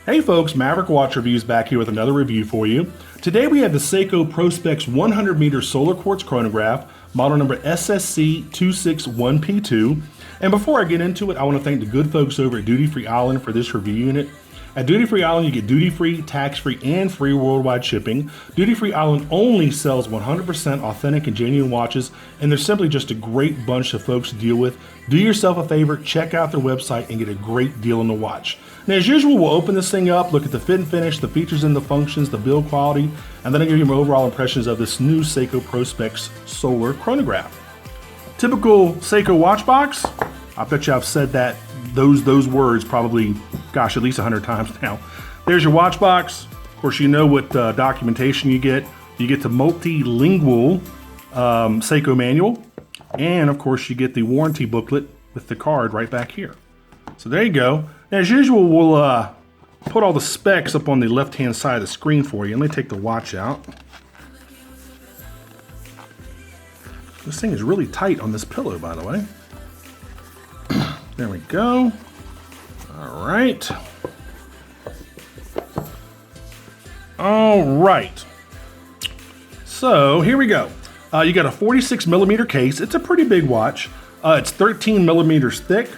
Hey folks, Maverick Watch Reviews back here with another review for you. Today we have the Seiko Prospex 100 meter solar quartz chronograph, model number SSC261P2. And before I get into it, I want to thank the good folks over at Duty Free Island for this review unit. At Duty Free Island, you get duty-free, tax-free, and free worldwide shipping. Duty Free Island only sells 100% authentic and genuine watches, and they're simply just a great bunch of folks to deal with. Do yourself a favor, check out their website and get a great deal on the watch. Now, as usual, we'll open this thing up, look at the fit and finish, the features and the functions, the build quality, and then I'll give you my overall impressions of this new Seiko Prospex solar chronograph. Typical Seiko watch box. I bet you I've said those words probably, gosh, at least 100 times now. There's your watch box. Of course, you know what documentation you get. You get the multilingual Seiko manual, and of course, you get the warranty booklet with the card right back here. So there you go. Now, as usual, we'll put all the specs up on the left-hand side of the screen for you. Let me take the watch out. This thing is really tight on this pillow, by the way. There we go. All right. All right. So here we go. You got a 46 millimeter case. It's a pretty big watch. It's 13 millimeters thick.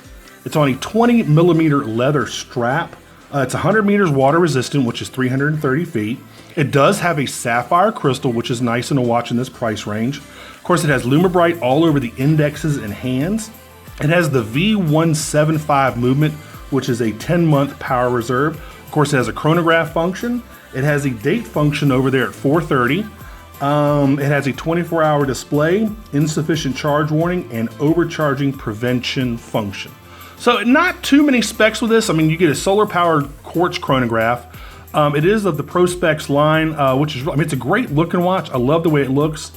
It's on a 20 millimeter leather strap. It's 100 meters water resistant, which is 330 feet. It does have a sapphire crystal, which is nice in a watch in this price range. Of course, it has Lume Bright all over the indexes and hands. It has the V175 movement, which is a 10-month power reserve. Of course, it has a chronograph function. It has a date function over there at 4:30. It has a 24-hour display, insufficient charge warning, and overcharging prevention function. So not too many specs with this. I mean, you get a solar-powered quartz chronograph. It is of the Prospex line, which is, I mean, it's a great looking watch. I love the way it looks.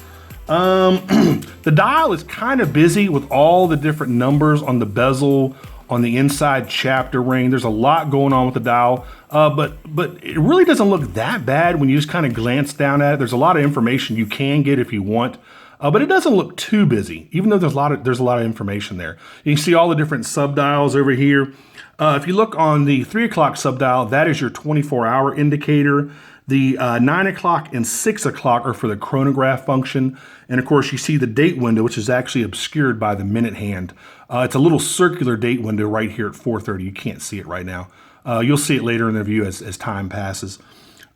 The dial is kind of busy with all the different numbers on the bezel, on the inside chapter ring. There's a lot going on with the dial, but it really doesn't look that bad when you just kind of glance down at it. There's a lot of information you can get if you want, but it doesn't look too busy, even though there's a lot of information there. You can see all the different subdials over here. If you look on the 3 o'clock subdial, that is your 24-hour indicator. The 9 o'clock and 6 o'clock are for the chronograph function. And of course, you see the date window, which is actually obscured by the minute hand. It's a little circular date window right here at 4:30. You can't see it right now. You'll see it later in the review as time passes.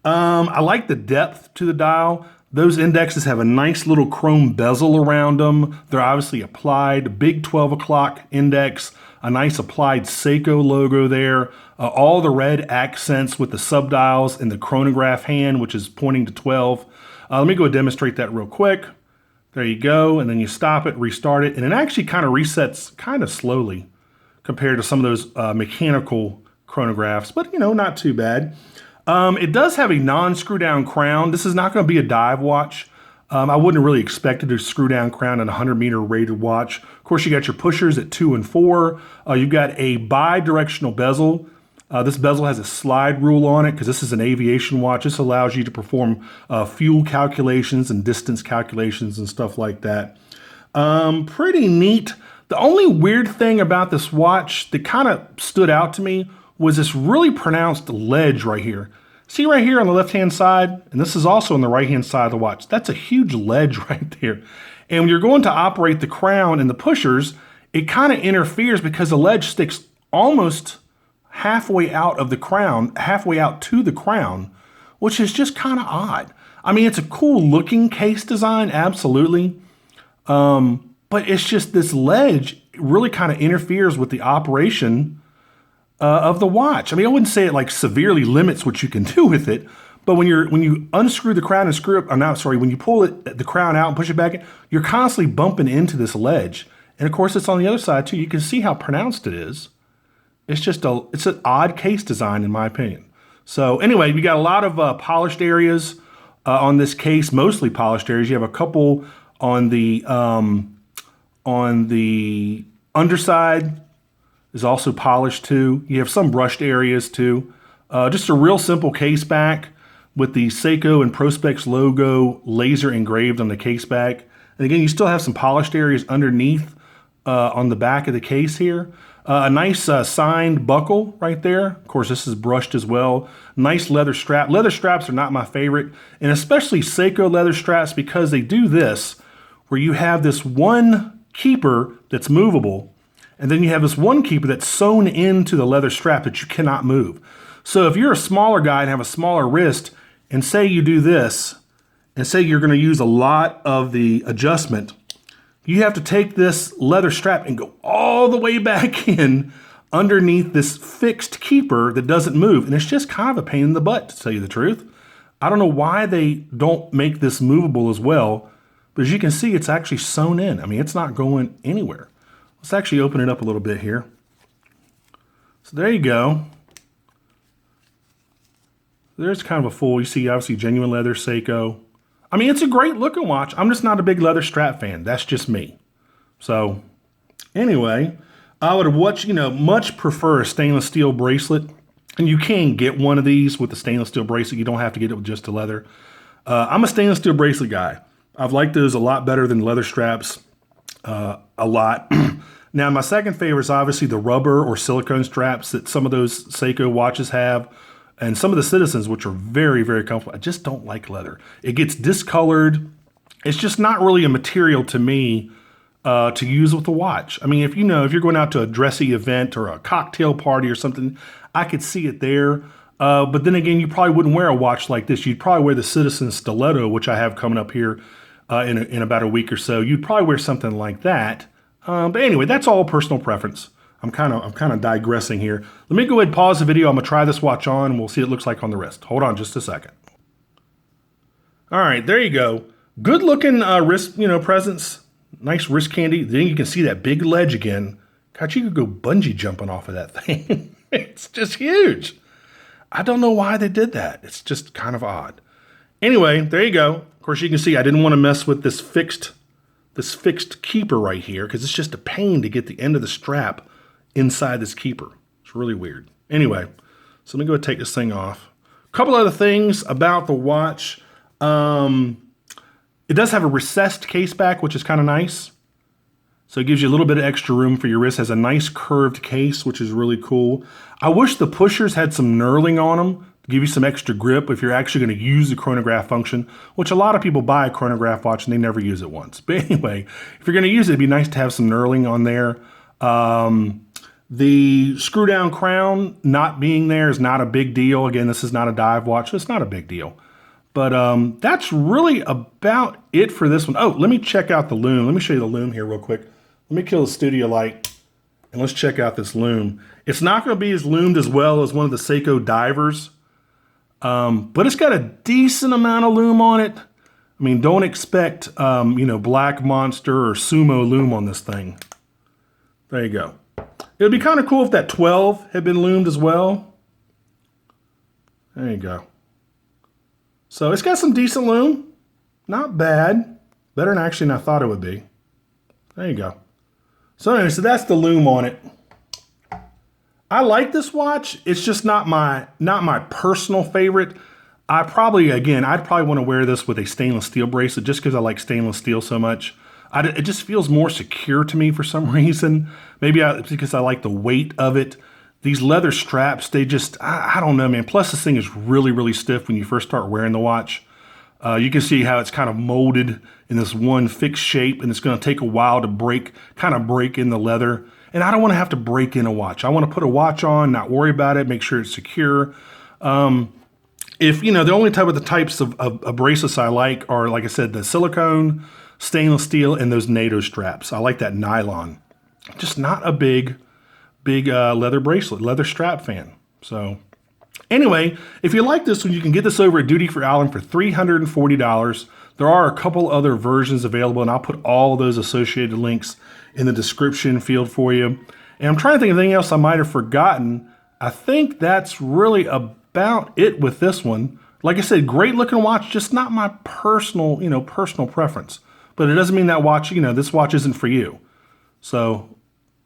I like the depth to the dial. Those indexes have a nice little chrome bezel around them. They're obviously applied. Big 12 o'clock index, a nice applied Seiko logo there. All the red accents with the subdials and the chronograph hand, which is pointing to 12. Let me go demonstrate that real quick. There you go. And then you stop it, restart it, and it actually kind of resets kind of slowly compared to some of those mechanical chronographs, but you know, not too bad. It does have a non-screw down crown. This is not going to be a dive watch. I wouldn't really expect it to screw down crown in a 100 meter rated watch. Of course, you got your pushers at 2 and 4. You've got a bi-directional bezel. This bezel has a slide rule on it because this is an aviation watch. This allows you to perform fuel calculations and distance calculations and stuff like that. Pretty neat. The only weird thing about this watch that kind of stood out to me was this really pronounced ledge right here. See right here on the left-hand side, and this is also on the right-hand side of the watch. That's a huge ledge right there. And when you're going to operate the crown and the pushers, it kind of interferes because the ledge sticks almost halfway out of the crown, halfway out to the crown, which is just kind of odd. I mean, it's a cool looking case design, absolutely. But it's just this ledge really kind of interferes with the operation of the watch. I mean, I wouldn't say it like severely limits what you can do with it, but when you unscrew the crown and screw up, when you pull the crown out and push it back in, you're constantly bumping into this ledge. And of course, it's on the other side too. You can see how pronounced it is. It's just it's an odd case design in my opinion. So anyway, we got a lot of polished areas on this case, mostly polished areas. You have a couple on the underside. Is also polished too. You have some brushed areas too. Just a real simple case back with the Seiko and Prospex logo laser engraved on the case back. And again, you still have some polished areas underneath on the back of the case here. A nice signed buckle right there. Of course, this is brushed as well. Nice leather strap. Leather straps are not my favorite, and especially Seiko leather straps, because they do this, where you have this one keeper that's movable, and then you have this one keeper that's sewn into the leather strap that you cannot move. So if you're a smaller guy and have a smaller wrist, and say you do this, and say you're going to use a lot of the adjustment, you have to take this leather strap and go all the way back in underneath this fixed keeper that doesn't move. And it's just kind of a pain in the butt, to tell you the truth. I don't know why they don't make this movable as well, but as you can see, it's actually sewn in. I mean, it's not going anywhere. Let's actually open it up a little bit here. So there you go. There's kind of a full, you see obviously genuine leather Seiko. I mean, it's a great looking watch. I'm just not a big leather strap fan. That's just me. So anyway, I would much prefer a stainless steel bracelet. And you can get one of these with the stainless steel bracelet. You don't have to get it with just the leather. I'm a stainless steel bracelet guy. I've liked those a lot better than leather straps, a lot. Now, my second favorite is obviously the rubber or silicone straps that some of those Seiko watches have. And some of the Citizens, which are very, very comfortable. I just don't like leather. It gets discolored. It's just not really a material to me to use with a watch. I mean, if you're going out to a dressy event or a cocktail party or something, I could see it there. But then again, you probably wouldn't wear a watch like this. You'd probably wear the Citizen Stiletto, which I have coming up here in about a week or so. You'd probably wear something like that. But anyway, that's all personal preference. I'm kind of digressing here. Let me go ahead and pause the video. I'm gonna try this watch on and we'll see what it looks like on the wrist. Hold on just a second. All right, there you go. Good looking wrist, presence. Nice wrist candy. Then you can see that big ledge again. God, you could go bungee jumping off of that thing. It's just huge. I don't know why they did that. It's just kind of odd. Anyway, there you go. Of course, you can see I didn't want to mess with this fixed keeper right here because it's just a pain to get the end of the strap inside this keeper. It's really weird. Anyway, so let me go ahead and take this thing off. A couple other things about the watch. It does have a recessed case back, which is kind of nice. So it gives you a little bit of extra room for your wrist. It has a nice curved case, which is really cool. I wish the pushers had some knurling on them to give you some extra grip if you're actually going to use the chronograph function, which a lot of people buy a chronograph watch and they never use it once. But anyway, if you're going to use it, it'd be nice to have some knurling on there. The screw down crown not being there is not a big deal. Again, this is not a dive watch, so it's not a big deal. But that's really about it for this one. Oh, let me check out the Lume. Let me show you the Lume here real quick. Let me kill the studio light and let's check out this Lume. It's not going to be as loomed as well as one of the Seiko divers, but it's got a decent amount of lume on it. I mean, don't expect, Black Monster or Sumo lume on this thing. There you go. It would be kind of cool if that 12 had been loomed as well. There you go. So it's got some decent lume. Not bad. Better than actually I thought it would be. There you go. So anyway, so that's the lume on it. I like this watch. It's just not my personal favorite. I'd probably want to wear this with a stainless steel bracelet just because I like stainless steel so much. It just feels more secure to me for some reason. Maybe it's because I like the weight of it. These leather straps, they just, I don't know, man. Plus this thing is really, really stiff when you first start wearing the watch. You can see how it's kind of molded in this one fixed shape, and it's going to take a while to break in the leather. And I don't want to have to break in a watch. I want to put a watch on, not worry about it, make sure it's secure. The only types of bracelets I like are, like I said, the silicone, stainless steel, and those NATO straps. I like that nylon. Just not a big leather bracelet, leather strap fan. So anyway, if you like this one, you can get this over at Duty Free Island for $340. There are a couple other versions available, and I'll put all those associated links in the description field for you. And I'm trying to think of anything else I might have forgotten. I think that's really about it with this one. Like I said, great looking watch, just not my personal preference. But it doesn't mean that watch, this watch isn't for you. So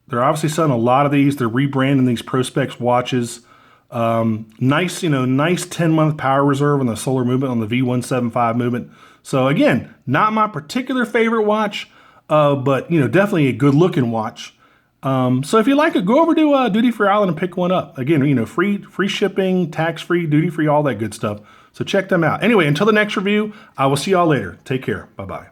they're obviously selling a lot of these. They're rebranding these Prospex watches. Nice 10-month power reserve on the solar movement, on the V175 movement. So again, not my particular favorite watch, but definitely a good looking watch. So if you like it, go over to Duty Free Island and pick one up. Again, you know, free shipping, tax-free, duty-free, all that good stuff. So check them out. Anyway, until the next review, I will see y'all later. Take care. Bye-bye.